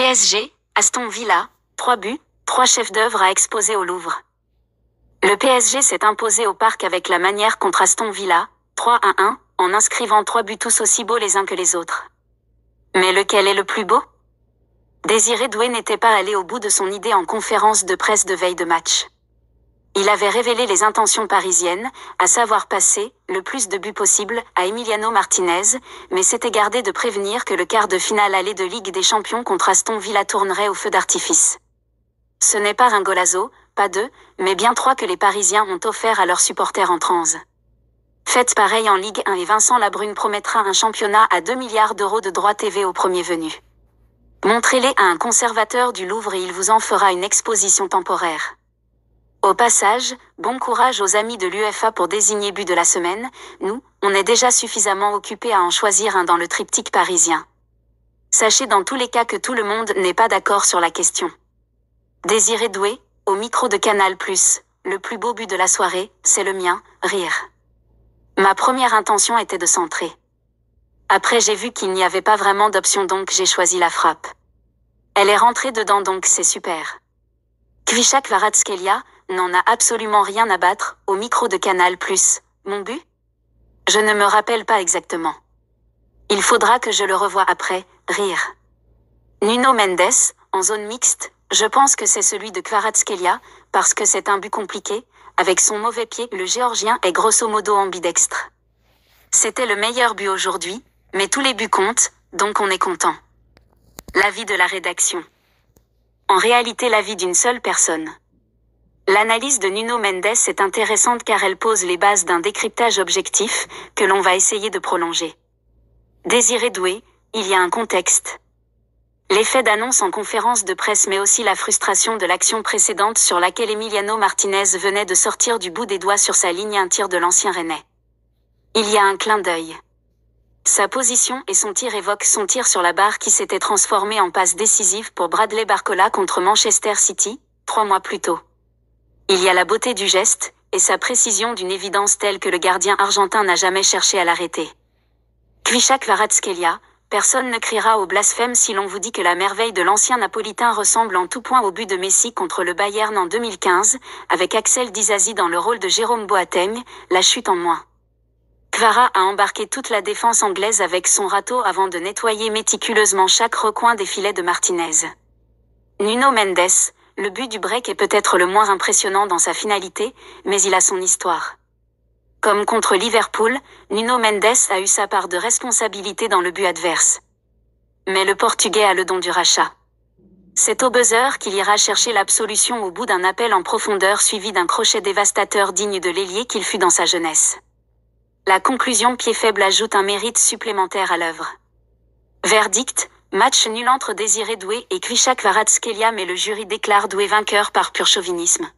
PSG, Aston Villa, 3 buts, 3 chefs-d'œuvre à exposer au Louvre. Le PSG s'est imposé au Parc avec la manière contre Aston Villa, 3-1, en inscrivant 3 buts tous aussi beaux les uns que les autres. Mais lequel est le plus beau? Désiré Doué n'était pas allé au bout de son idée en conférence de presse de veille de match. Il avait révélé les intentions parisiennes, à savoir passer, le plus de buts possible, à Emiliano Martinez, mais s'était gardé de prévenir que le quart de finale aller de Ligue des Champions contre Aston Villa tournerait au feu d'artifice. Ce n'est pas un golazo, pas deux, mais bien 3 que les Parisiens ont offert à leurs supporters en transe. Faites pareil en Ligue 1 et Vincent Labrune promettra un championnat à 2 milliards d'euros de droits TV au premier venu. Montrez-les à un conservateur du Louvre et il vous en fera une exposition temporaire. Au passage, bon courage aux amis de l'UEFA pour désigner but de la semaine, nous, on est déjà suffisamment occupés à en choisir un dans le triptyque parisien. Sachez dans tous les cas que tout le monde n'est pas d'accord sur la question. Désiré Doué, au micro de Canal+, le plus beau but de la soirée, c'est le mien, rire. Ma première intention était de centrer. Après j'ai vu qu'il n'y avait pas vraiment d'option donc j'ai choisi la frappe. Elle est rentrée dedans donc c'est super. Kvichak Kvaratskhelia n'en a absolument rien à battre, au micro de Canal+. Mon but? Je ne me rappelle pas exactement. Il faudra que je le revoie après, rire. Nuno Mendes, en zone mixte, je pense que c'est celui de Kvaratskhelia, parce que c'est un but compliqué, avec son mauvais pied, le Géorgien est grosso modo ambidextre. C'était le meilleur but aujourd'hui, mais tous les buts comptent, donc on est content. L'avis de la rédaction. En réalité l'avis d'une seule personne. L'analyse de Nuno Mendes est intéressante car elle pose les bases d'un décryptage objectif, que l'on va essayer de prolonger. Désiré Doué, il y a un contexte. L'effet d'annonce en conférence de presse mais aussi la frustration de l'action précédente sur laquelle Emiliano Martinez venait de sortir du bout des doigts sur sa ligne un tir de l'ancien Rennais. Il y a un clin d'œil. Sa position et son tir évoquent son tir sur la barre qui s'était transformé en passe décisive pour Bradley Barcola contre Manchester City, 3 mois plus tôt. Il y a la beauté du geste, et sa précision d'une évidence telle que le gardien argentin n'a jamais cherché à l'arrêter. Kvichak Kvaratskhelia, personne ne criera au blasphème si l'on vous dit que la merveille de l'ancien napolitain ressemble en tout point au but de Messi contre le Bayern en 2015, avec Axel Disasi dans le rôle de Jérôme Boateng, la chute en moins. Kvara a embarqué toute la défense anglaise avec son râteau avant de nettoyer méticuleusement chaque recoin des filets de Martinez. Nuno Mendes, le but du break est peut-être le moins impressionnant dans sa finalité, mais il a son histoire. Comme contre Liverpool, Nuno Mendes a eu sa part de responsabilité dans le but adverse. Mais le Portugais a le don du rachat. C'est au buzzer qu'il ira chercher l'absolution au bout d'un appel en profondeur suivi d'un crochet dévastateur digne de l'ailier qu'il fut dans sa jeunesse. La conclusion pied faible ajoute un mérite supplémentaire à l'œuvre. Verdict, match nul entre Désiré Doué et Kvichak Kvaratskhelia mais le jury déclare Doué vainqueur par pur chauvinisme.